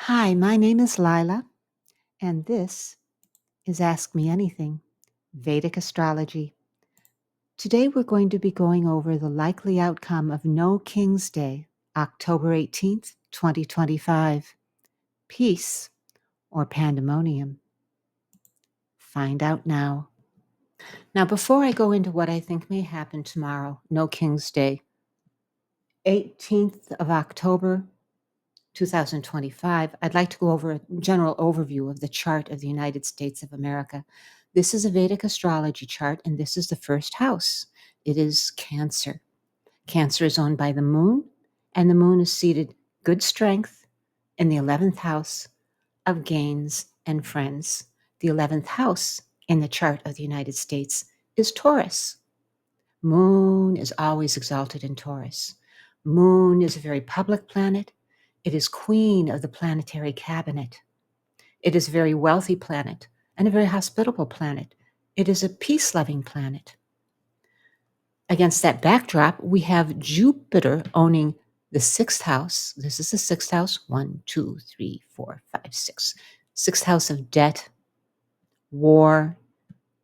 Hi, my name is Lila, and this is Ask Me Anything, Vedic Astrology. Today we're going to be going over the likely outcome of No King's Day, October 18th, 2025. Peace or Pandemonium. Find out now. Now, before I go into what I think may happen tomorrow, No King's Day, 18th of October, 2025, I'd like to go over a general overview of the chart of the United States of America. This is a Vedic astrology chart, and this is the first house. It is Cancer. Cancer is owned by the moon, and the moon is seated good strength in the 11th house of gains and friends. The 11th house in the chart of the United States is Taurus. Moon is always exalted in Taurus. Moon is a very public planet. It is queen of the planetary cabinet. It is a very wealthy planet and a very hospitable planet. It is a peace-loving planet. Against that backdrop, we have Jupiter owning the sixth house. This is the sixth house. 1, 2, 3, 4, 5, 6. Sixth house of debt, war,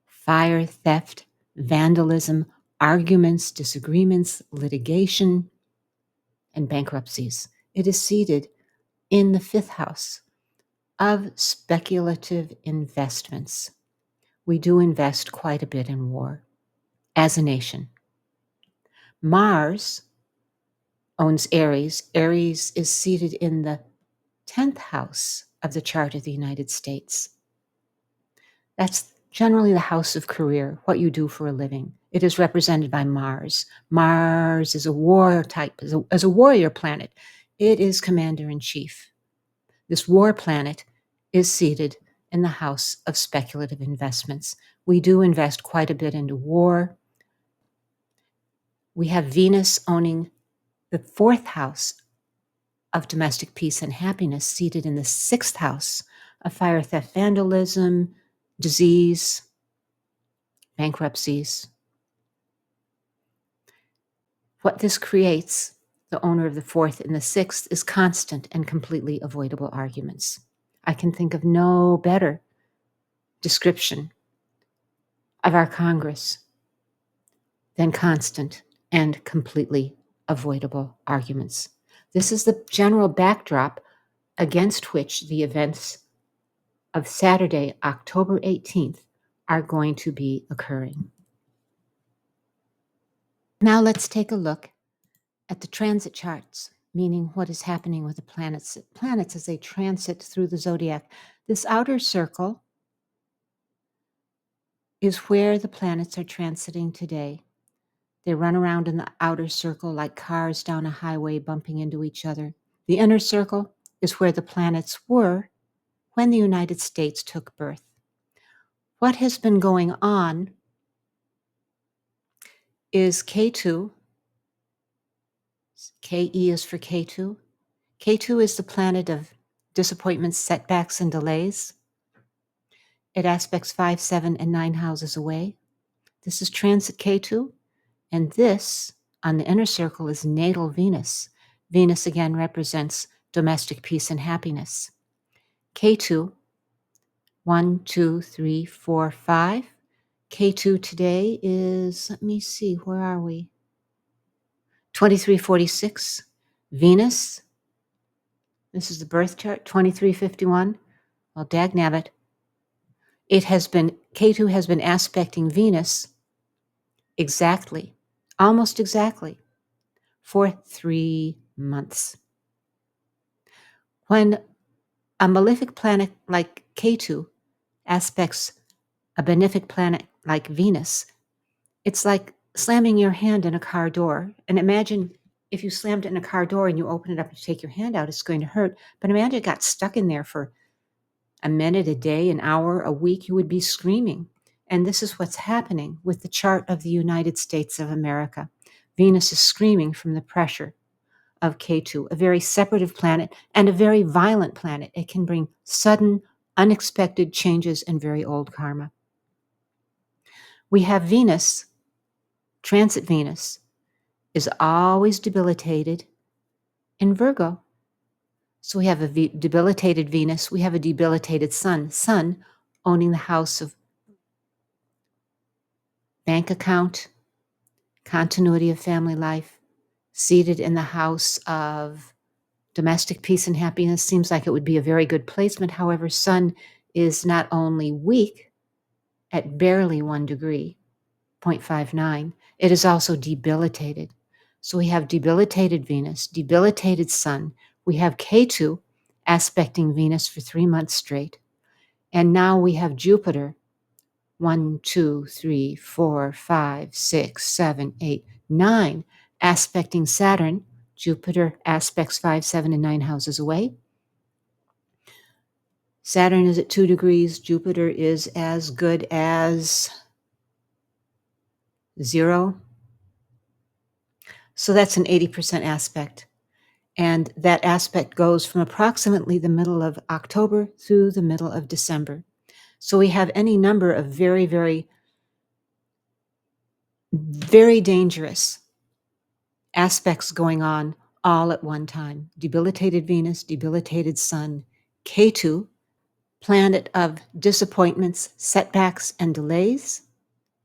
fire, theft, vandalism, arguments, disagreements, litigation, and bankruptcies. It is seated in the fifth house of speculative investments. We do invest quite a bit in war as a nation. Mars owns Aries. Aries is seated in the 10th house of the chart of the United States. That's generally the house of career, what you do for a living. It is represented by Mars. Mars is a war type, as a warrior planet. It is commander-in-chief. This war planet is seated in the house of speculative investments. We do invest quite a bit into war. We have Venus owning the fourth house of domestic peace and happiness, seated in the sixth house of fire, theft, vandalism, disease, bankruptcies. What this creates, the owner of the fourth and the sixth, is constant and completely avoidable arguments. I can think of no better description of our Congress than constant and completely avoidable arguments. This is the general backdrop against which the events of Saturday, October 18th, are going to be occurring. Now let's take a look at the transit charts, meaning what is happening with the planets as they transit through the zodiac. This outer circle is where the planets are transiting today. They run around in the outer circle like cars down a highway bumping into each other. The inner circle is where the planets were when the United States took birth. What has been going on is K2. KE is for K2. K2 is the planet of disappointments, setbacks, and delays. It aspects 5, 7, and 9 houses away. This is transit K2. And this, on the inner circle, is natal Venus. Venus again represents domestic peace and happiness. K2, 1, 2, 3, 4, 5. K2 today is, let me see, where are we? 2346. Venus, this is the birth chart, 2351. Well, dagnabbit. K2 has been aspecting Venus exactly, almost exactly, for 3 months. When a malefic planet like K2 aspects a benefic planet like Venus, it's like slamming your hand in a car door. And imagine if you slammed it in a car door and you open it up and you take your hand out, it's going to hurt. But imagine it got stuck in there for a minute, a day, an hour, a week, you would be screaming. And this is what's happening with the chart of the United States of America. Venus is screaming from the pressure of K2, a very separative planet and a very violent planet. It can bring sudden, unexpected changes and very old karma. We have Venus, transit Venus, is always debilitated in Virgo. So we have a debilitated Venus, we have a debilitated Sun. Sun owning the house of bank account, continuity of family life, seated in the house of domestic peace and happiness. Seems like it would be a very good placement. However, Sun is not only weak at barely 1 degree, 0.59, it is also debilitated. So we have debilitated Venus, debilitated Sun. We have Ketu aspecting Venus for 3 months straight. And now we have Jupiter, 1, 2, 3, 4, 5, 6, 7, 8, 9, aspecting Saturn. Jupiter aspects 5, 7, and 9 houses away. Saturn is at 2 degrees. Jupiter is as good as 0. So that's an 80% aspect. And that aspect goes from approximately the middle of October through the middle of December. So we have any number of very, very, very dangerous aspects going on all at one time. Debilitated Venus, debilitated Sun, Ketu, planet of disappointments, setbacks, and delays,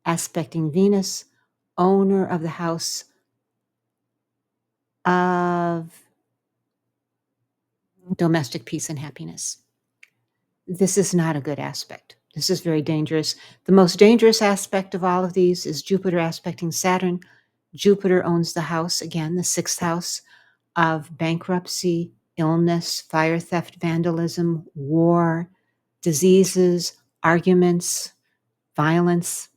aspecting Venus, owner of the house of domestic peace and happiness. This is not a good aspect. This is very dangerous. The most dangerous aspect of all of these is Jupiter aspecting Saturn. Jupiter owns the house, again, the 6th house of bankruptcy, illness, fire, theft, vandalism, war, diseases, arguments, violence,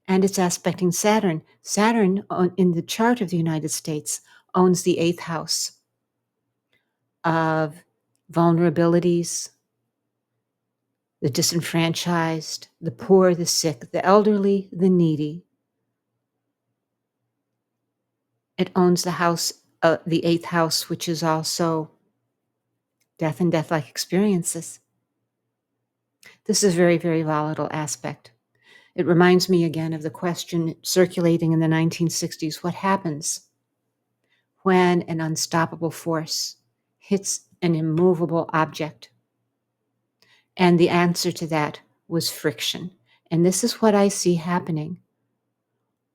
and it's aspecting Saturn. Saturn, in the chart of the United States, owns the 8th house of vulnerabilities, the disenfranchised, the poor, the sick, the elderly, the needy. It owns the house, the 8th house, which is also death and death-like experiences. This is a very, very volatile aspect. It reminds me again of the question circulating in the 1960s, what happens when an unstoppable force hits an immovable object? And the answer to that was friction. And this is what I see happening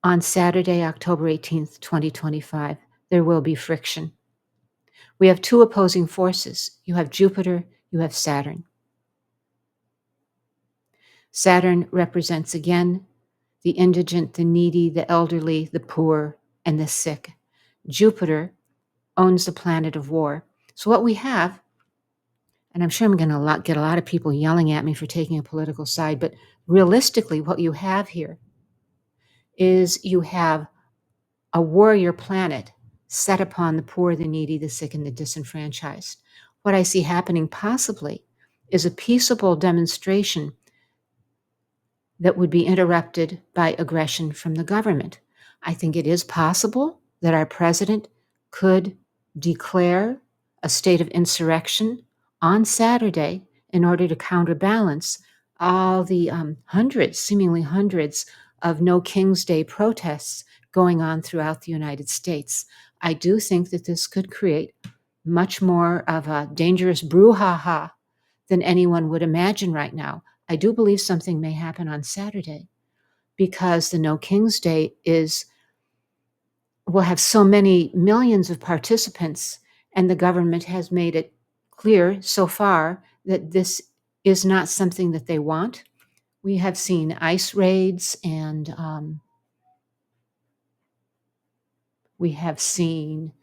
on Saturday, October 18th, 2025. There will be friction. We have 2 opposing forces. You have Jupiter, you have Saturn. Saturn represents, again, the indigent, the needy, the elderly, the poor, and the sick. Jupiter owns the planet of war. So what we have, and I'm sure I'm going to get a lot of people yelling at me for taking a political side, but realistically, what you have here is you have a warrior planet set upon the poor, the needy, the sick, and the disenfranchised. What I see happening possibly is a peaceable demonstration that would be interrupted by aggression from the government. I think it is possible that our president could declare a state of insurrection on Saturday in order to counterbalance all the hundreds, seemingly hundreds, of No King's Day protests going on throughout the United States. I do think that this could create much more of a dangerous brouhaha than anyone would imagine right now. I do believe something may happen on Saturday because the No King's Day will have so many millions of participants, and the government has made it clear so far that this is not something that they want. We have seen ICE raids, and we have seen,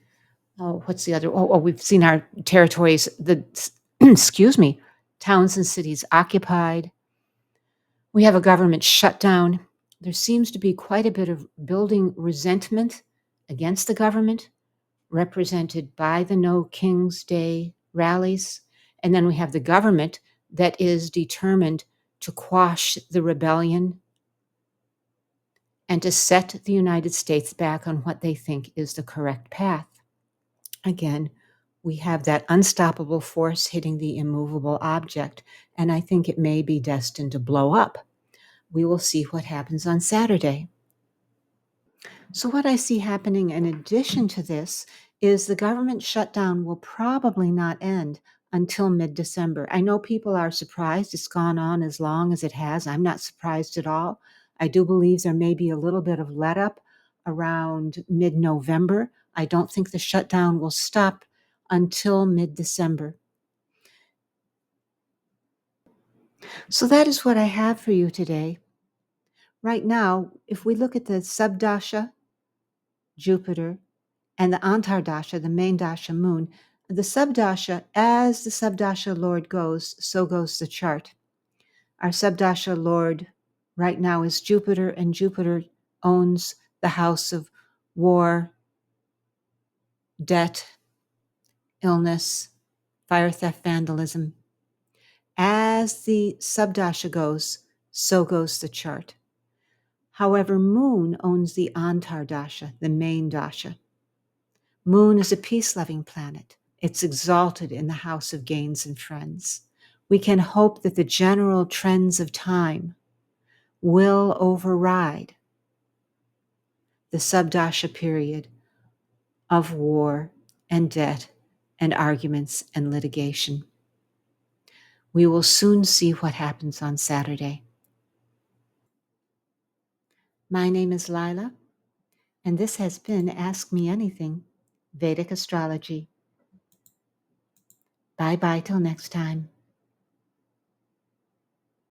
what's the other? We've seen our territories, excuse me, towns and cities occupied. We have a government shutdown. There seems to be quite a bit of building resentment against the government, represented by the No King's Day rallies. And then we have the government that is determined to quash the rebellion and to set the United States back on what they think is the correct path. Again, we have that unstoppable force hitting the immovable object, and I think it may be destined to blow up. We will see what happens on Saturday. So what I see happening in addition to this is the government shutdown will probably not end until mid-December. I know people are surprised it's gone on as long as it has. I'm not surprised at all. I do believe there may be a little bit of let up around mid-November. I don't think the shutdown will stop until mid-December. So that is what I have for you today. Right now, if we look at the subdasha, Jupiter, and the Antardasha, the main dasha moon, the subdasha, as the subdasha lord goes, so goes the chart. Our subdasha lord right now is Jupiter, and Jupiter owns the house of war, debt, illness, fire, theft, vandalism. As the subdasha goes, so goes the chart. However, Moon owns the Antardasha, the main dasha. Moon is a peace-loving planet. It's exalted in the house of gains and friends. We can hope that the general trends of time will override the subdasha period of war and debt and arguments and litigation. We will soon see what happens on Saturday. My name is Lila, and this has been Ask Me Anything, Vedic Astrology. Bye-bye till next time.